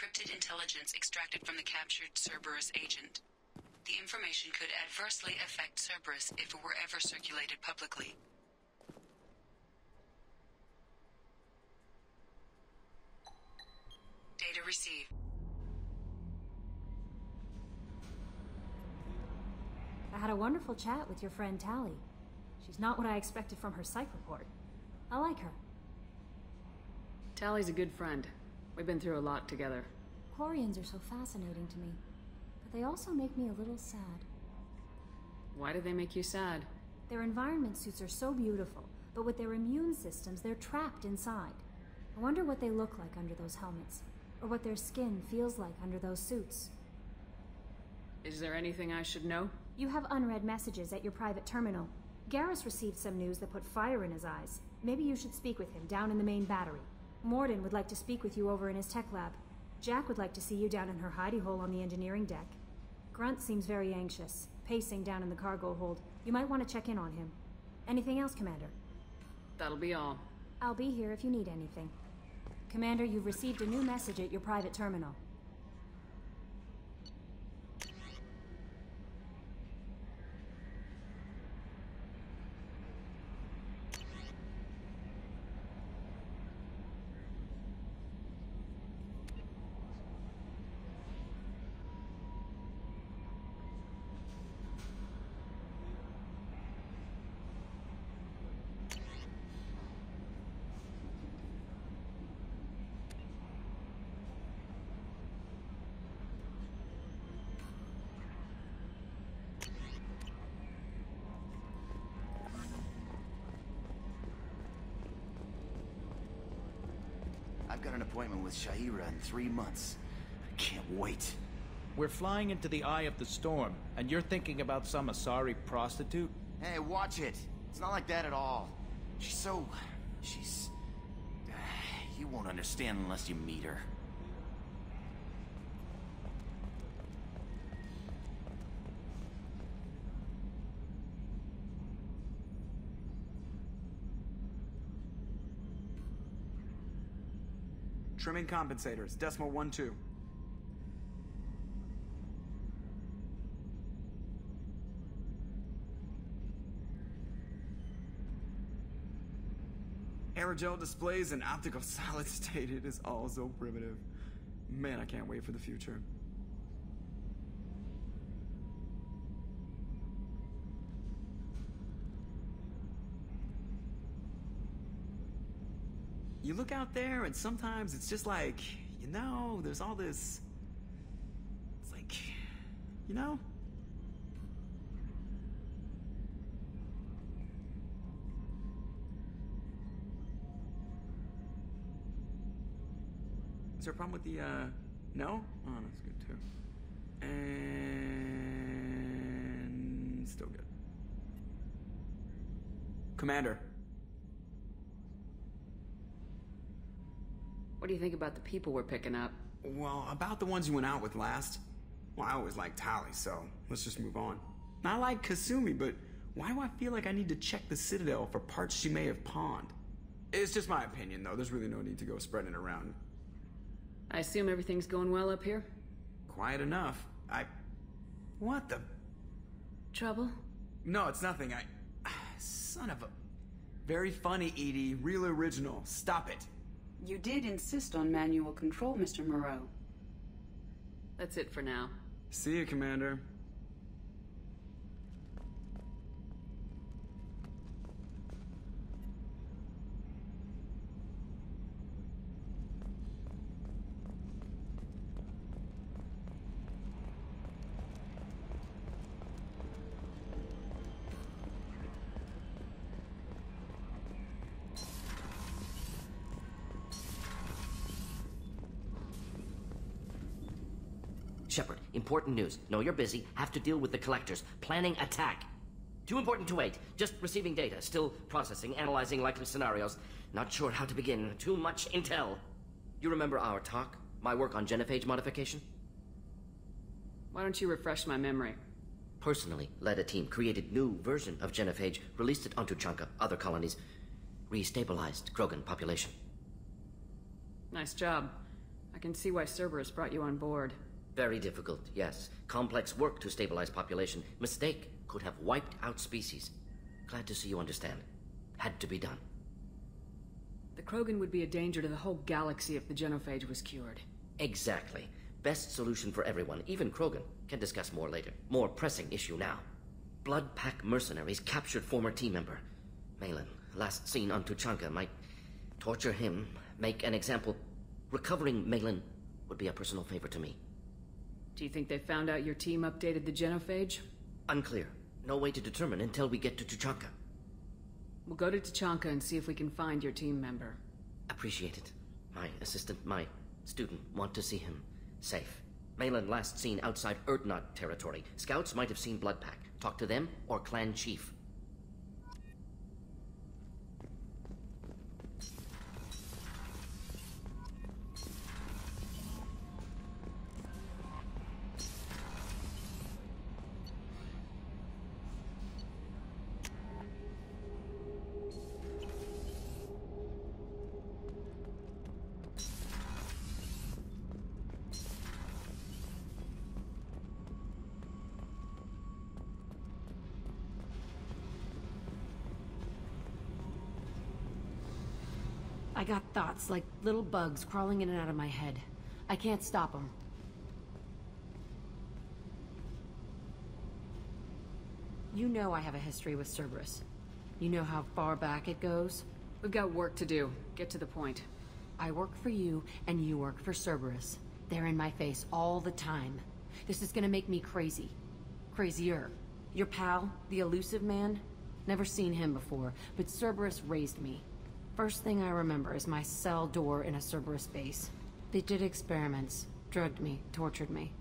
encrypted intelligence extracted from the captured Cerberus agent. The information could adversely affect Cerberus if it were ever circulated publicly. Data received. I had a wonderful chat with your friend Tali. She's not what I expected from her psych report. I like her. Tali's a good friend. We've been through a lot together. Quarians are so fascinating to me, but they also make me a little sad. Why do they make you sad? Their environment suits are so beautiful, but with their immune systems, they're trapped inside. I wonder what they look like under those helmets, or what their skin feels like under those suits. Is there anything I should know? You have unread messages at your private terminal. Garrus received some news that put fire in his eyes. Maybe you should speak with him down in the main battery. Mordin would like to speak with you over in his tech lab. Jack would like to see you down in her hidey hole on the engineering deck. Grunt seems very anxious, pacing down in the cargo hold. You might want to check in on him. Anything else, Commander? That'll be all. I'll be here if you need anything. Commander, you've received a new message at your private terminal. I've got an appointment with Shahira in 3 months. I can't wait. We're flying into the eye of the storm, and you're thinking about some Asari prostitute? Hey, watch it. It's not like that at all. She's... You won't understand unless you meet her. Trimming compensators, decimal 1-2. Aerogel displays in optical solid state. It is all so primitive. Man, I can't wait for the future. You look out there and sometimes it's just like, you know, there's all this... It's like, you know? Is there a problem with the, no? Oh, that's good too. And... still good. Commander. What do you think about the people we're picking up? Well, about the ones you went out with last. Well, I always liked Tali, so let's just move on. I like Kasumi, but why do I feel like I need to check the Citadel for parts she may have pawned? It's just my opinion, though. There's really no need to go spreading it around. I assume everything's going well up here? Quiet enough. What the... Trouble? No, it's nothing. Son of a... Very funny, Edie. Real original. Stop it. You did insist on manual control, Mr. Moreau. That's it for now. See you, Commander. Shepard, important news. Know you're busy. Have to deal with the collectors. Planning attack. Too important to wait. Just receiving data. Still processing, analyzing likely scenarios. Not sure how to begin. Too much intel. You remember our talk? My work on genophage modification? Why don't you refresh my memory? Personally led a team, created new version of genophage, released it onto Chanka, other colonies. Restabilized Krogan population. Nice job. I can see why Cerberus brought you on board. Very difficult, yes. Complex work to stabilize population. Mistake could have wiped out species. Glad to see you understand. Had to be done. The Krogan would be a danger to the whole galaxy if the genophage was cured. Exactly. Best solution for everyone, even Krogan. Can discuss more later. More pressing issue now. Blood Pack mercenaries captured former team member. Malin, last seen on Tuchanka, might torture him, make an example. Recovering Malin would be a personal favor to me. Do you think they found out your team updated the genophage? Unclear. No way to determine until we get to Tuchanka. We'll go to Tuchanka and see if we can find your team member. Appreciate it. My assistant, my student, want to see him safe. Malin last seen outside Erdnot territory. Scouts might have seen Bloodpack. Talk to them or clan chief. I got thoughts like little bugs crawling in and out of my head. I can't stop them. You know I have a history with Cerberus. You know how far back it goes? We've got work to do. Get to the point. I work for you, and you work for Cerberus. They're in my face all the time. This is gonna make me crazy. Crazier. Your pal, the elusive man? Never seen him before, but Cerberus raised me. First thing I remember is my cell door in a Cerberus base. They did experiments, drugged me, tortured me.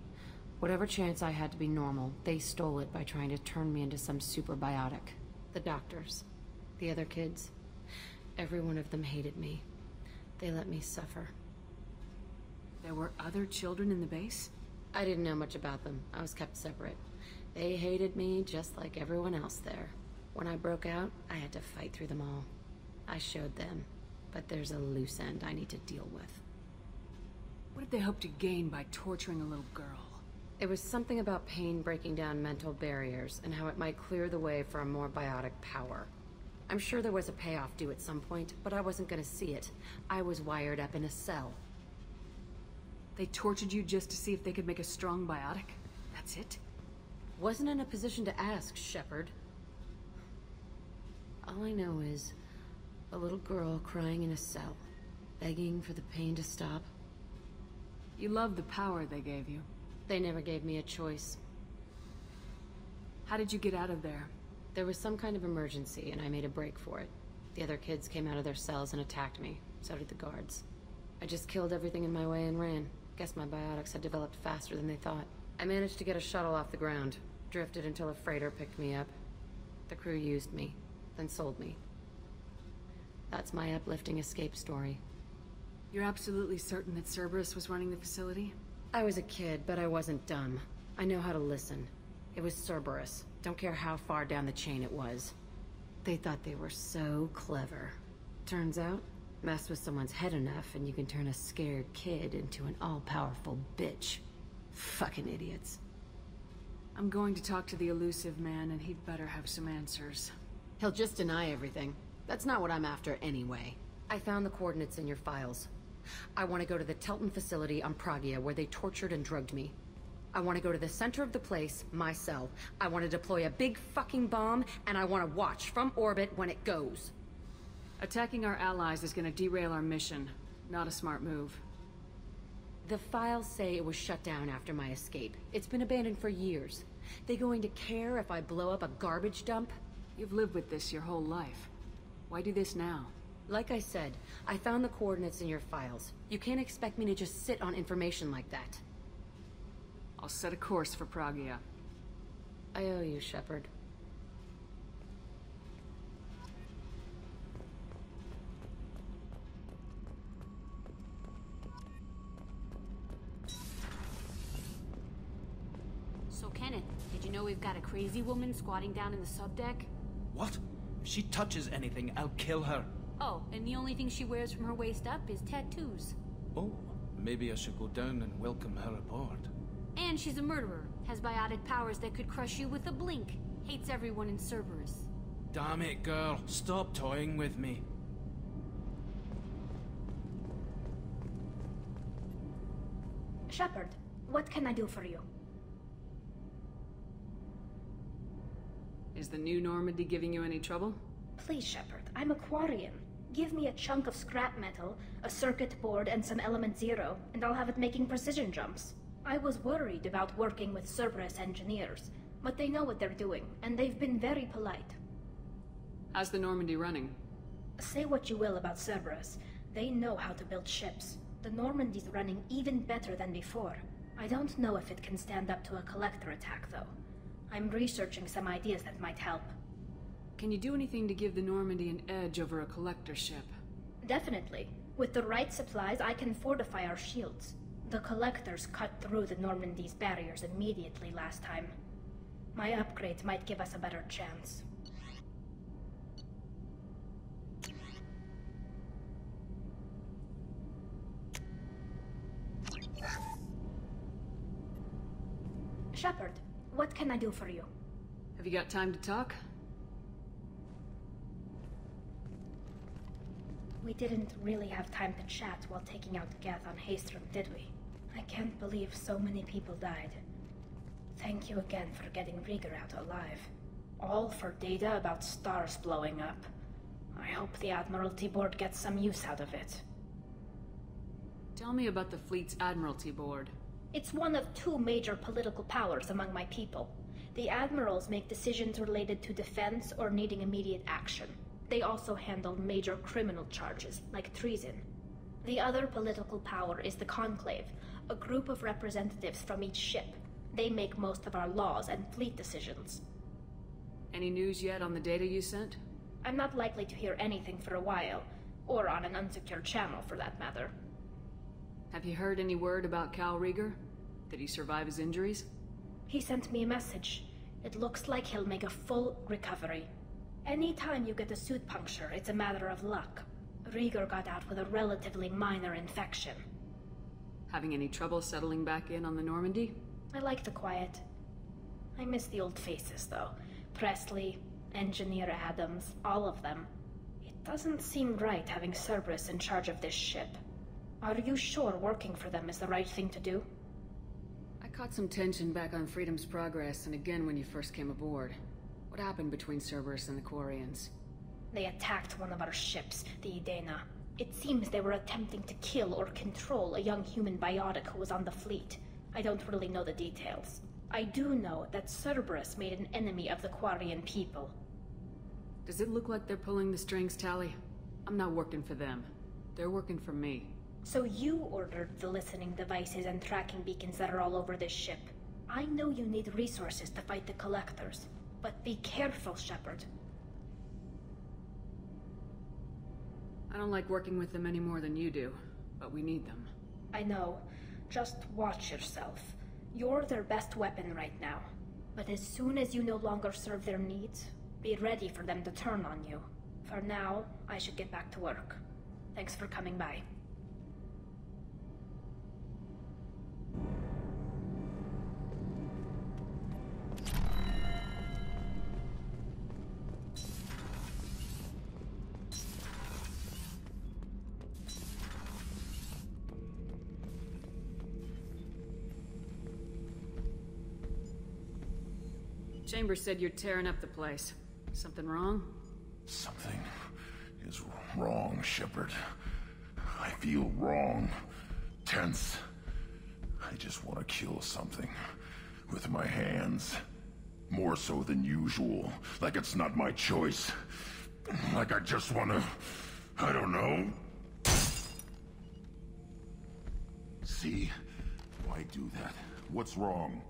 Whatever chance I had to be normal, they stole it by trying to turn me into some superbiotic. The doctors, the other kids, every one of them hated me. They let me suffer. There were other children in the base? I didn't know much about them. I was kept separate. They hated me just like everyone else there. When I broke out, I had to fight through them all. I showed them, but there's a loose end I need to deal with. What did they hope to gain by torturing a little girl? It was something about pain breaking down mental barriers and how it might clear the way for a more biotic power. I'm sure there was a payoff due at some point, but I wasn't gonna see it. I was wired up in a cell. They tortured you just to see if they could make a strong biotic? That's it? Wasn't in a position to ask, Shepard. All I know is a little girl crying in a cell, begging for the pain to stop. You love the power they gave you. They never gave me a choice. How did you get out of there? There was some kind of emergency, and I made a break for it. The other kids came out of their cells and attacked me. So did the guards. I just killed everything in my way and ran. Guess my biotics had developed faster than they thought. I managed to get a shuttle off the ground. Drifted until a freighter picked me up. The crew used me, then sold me. That's my uplifting escape story. You're absolutely certain that Cerberus was running the facility? I was a kid, but I wasn't dumb. I know how to listen. It was Cerberus. Don't care how far down the chain it was. They thought they were so clever. Turns out, mess with someone's head enough and you can turn a scared kid into an all-powerful bitch. Fucking idiots. I'm going to talk to the elusive man, and he'd better have some answers. He'll just deny everything. That's not what I'm after anyway. I found the coordinates in your files. I want to go to the Telton facility on Pragia where they tortured and drugged me. I want to go to the center of the place, my cell. I want to deploy a big fucking bomb, and I want to watch from orbit when it goes. Attacking our allies is going to derail our mission. Not a smart move. The files say it was shut down after my escape. It's been abandoned for years. They going to care if I blow up a garbage dump? You've lived with this your whole life. Why do this now? Like I said, I found the coordinates in your files. You can't expect me to just sit on information like that. I'll set a course for Pragia. I owe you, Shepard. So, Kenneth, did you know we've got a crazy woman squatting down in the subdeck? What? If she touches anything, I'll kill her. Oh, and the only thing she wears from her waist up is tattoos. Oh, Maybe I should go down and welcome her aboard. And she's a murderer, has biotic powers that could crush you with a blink, hates everyone in Cerberus. Damn it, girl. Stop toying with me. Shepard, what can I do for you? Is the new Normandy giving you any trouble? Please, Shepard, I'm a Quarian. Give me a chunk of scrap metal, a circuit board, and some element zero, and I'll have it making precision jumps. I was worried about working with Cerberus engineers, but they know what they're doing, and they've been very polite. How's the Normandy running? Say what you will about Cerberus, they know how to build ships. The Normandy's running even better than before. I don't know if it can stand up to a collector attack, though. I'm researching some ideas that might help. Can you do anything to give the Normandy an edge over a collector ship? Definitely. With the right supplies, I can fortify our shields. The collectors cut through the Normandy's barriers immediately last time. My upgrades might give us a better chance. Shepard, what can I do for you? Have you got time to talk? We didn't really have time to chat while taking out Gath on Haestrom, did we? I can't believe so many people died. Thank you again for getting Rieger out alive. All for data about stars blowing up. I hope the Admiralty Board gets some use out of it. Tell me about the fleet's Admiralty Board. It's one of two major political powers among my people. The admirals make decisions related to defense or needing immediate action. They also handle major criminal charges, like treason. The other political power is the Conclave, a group of representatives from each ship. They make most of our laws and fleet decisions. Any news yet on the data you sent? I'm not likely to hear anything for a while, or on an unsecured channel for that matter. Have you heard any word about Cal Rieger? Did he survive his injuries? He sent me a message. It looks like he'll make a full recovery. Anytime you get a suit puncture, it's a matter of luck. Rieger got out with a relatively minor infection. Having any trouble settling back in on the Normandy? I like the quiet. I miss the old faces, though. Presley, Engineer Adams, all of them. It doesn't seem right having Cerberus in charge of this ship. Are you sure working for them is the right thing to do? I caught some tension back on Freedom's Progress and again when you first came aboard. What happened between Cerberus and the Quarians? They attacked one of our ships, the Edena. It seems they were attempting to kill or control a young human biotic who was on the fleet. I don't really know the details. I do know that Cerberus made an enemy of the Quarian people. Does it look like they're pulling the strings, Tali? I'm not working for them. They're working for me. So you ordered the listening devices and tracking beacons that are all over this ship. I know you need resources to fight the Collectors, but be careful, Shepard. I don't like working with them any more than you do, but we need them. I know. Just watch yourself. You're their best weapon right now. But as soon as you no longer serve their needs, be ready for them to turn on you. For now, I should get back to work. Thanks for coming by. Chambers said you're tearing up the place. Something wrong? Something is wrong, Shepard. I feel wrong. Tense. I just want to kill something. With my hands. More so than usual. Like it's not my choice. Like I just want to... I don't know. See? Why do that? What's wrong?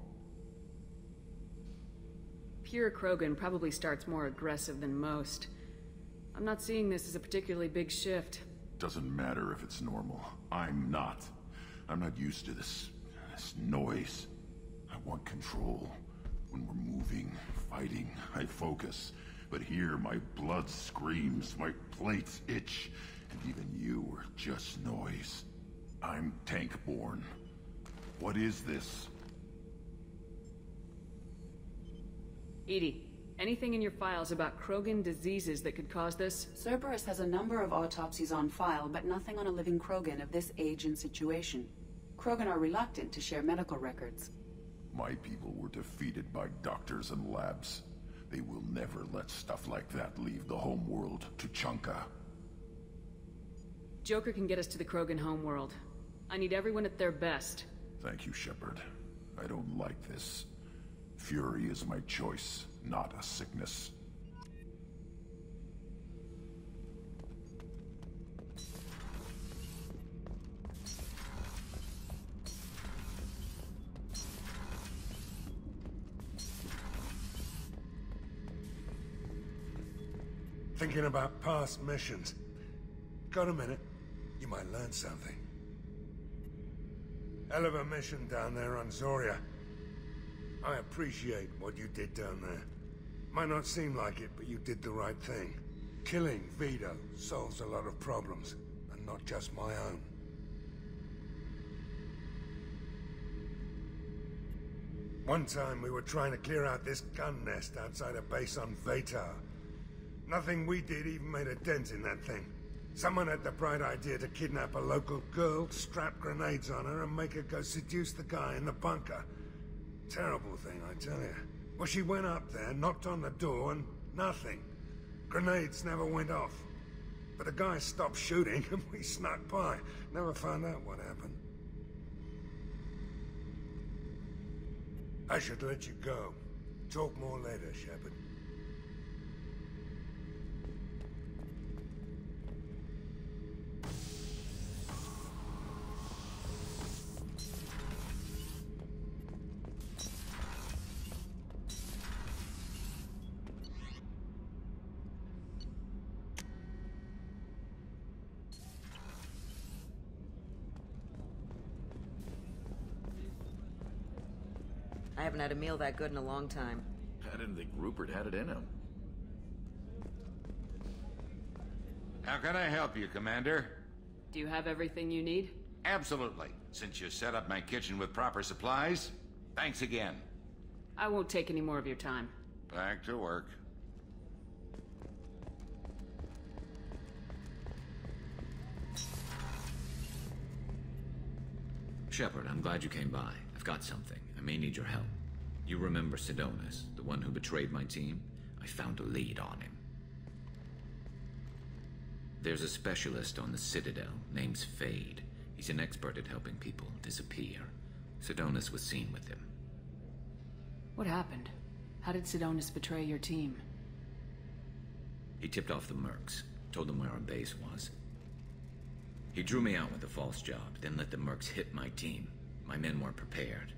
Pure Krogan probably starts more aggressive than most. I'm not seeing this as a particularly big shift. Doesn't matter if it's normal. I'm not. I'm not used to this noise. I want control. When we're moving, fighting, I focus. But here, my blood screams, my plates itch, and even you are just noise. I'm tank-born. What is this? EDI, anything in your files about Krogan diseases that could cause this? Cerberus has a number of autopsies on file, but nothing on a living Krogan of this age and situation. Krogan are reluctant to share medical records. My people were defeated by doctors and labs. They will never let stuff like that leave the homeworld to Chunka. Joker can get us to the Krogan homeworld. I need everyone at their best. Thank you, Shepard. I don't like this. Fury is my choice, not a sickness. Thinking about past missions. Got a minute? You might learn something. Hell of a mission down there on Zoria. I appreciate what you did down there. Might not seem like it, but you did the right thing. Killing Vito solves a lot of problems, and not just my own. One time we were trying to clear out this gun nest outside a base on Vatar. Nothing we did even made a dent in that thing. Someone had the bright idea to kidnap a local girl, strap grenades on her, and make her go seduce the guy in the bunker. Terrible thing, I tell you. Well, she went up there, knocked on the door, and nothing. Grenades never went off. But the guy stopped shooting, and we snuck by. Never found out what happened. I should let you go. Talk more later, Shepard. I haven't had a meal that good in a long time. I didn't think Rupert had it in him. How can I help you, Commander? Do you have everything you need? Absolutely. Since you set up my kitchen with proper supplies, thanks again. I won't take any more of your time. Back to work. Shepard, I'm glad you came by. I've got something. I may need your help. You remember Sidonis, the one who betrayed my team? I found a lead on him. There's a specialist on the Citadel named Fade. He's an expert at helping people disappear. Sidonis was seen with him. What happened? How did Sidonis betray your team? He tipped off the mercs, told them where our base was. He drew me out with a false job, then let the mercs hit my team. My men weren't prepared.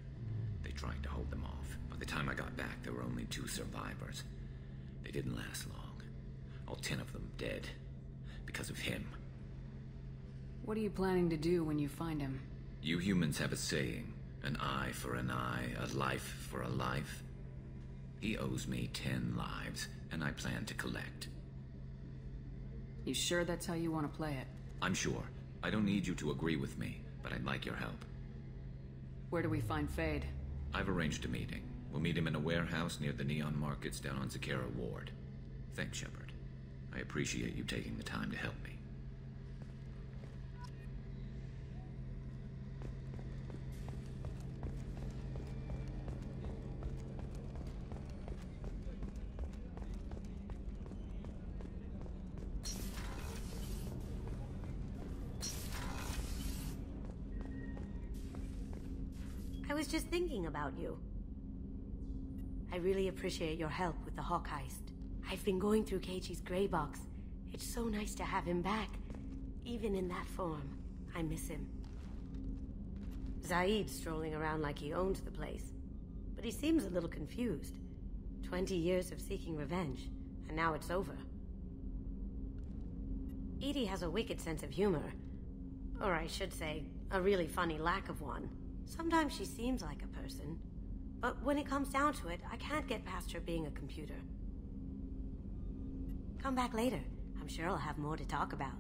They tried to hold them off. By the time I got back, there were only 2 survivors. They didn't last long. All 10 of them dead. Because of him. What are you planning to do when you find him? You humans have a saying, an eye for an eye, a life for a life. He owes me 10 lives, and I plan to collect. You sure that's how you want to play it? I'm sure. I don't need you to agree with me, but I'd like your help. Where do we find Fade? I've arranged a meeting. We'll meet him in a warehouse near the Neon Markets down on Zakera Ward. Thanks, Shepard. I appreciate you taking the time to help me. I was just thinking about you. I really appreciate your help with the Hawk heist. I've been going through Keiichi's gray box. It's so nice to have him back. Even in that form, I miss him. Zaeed's strolling around like he owns the place. But he seems a little confused. 20 years of seeking revenge, and now it's over. EDI has a wicked sense of humor. Or I should say, a really funny lack of one. Sometimes she seems like a person. But when it comes down to it, I can't get past her being a computer. Come back later. I'm sure I'll have more to talk about.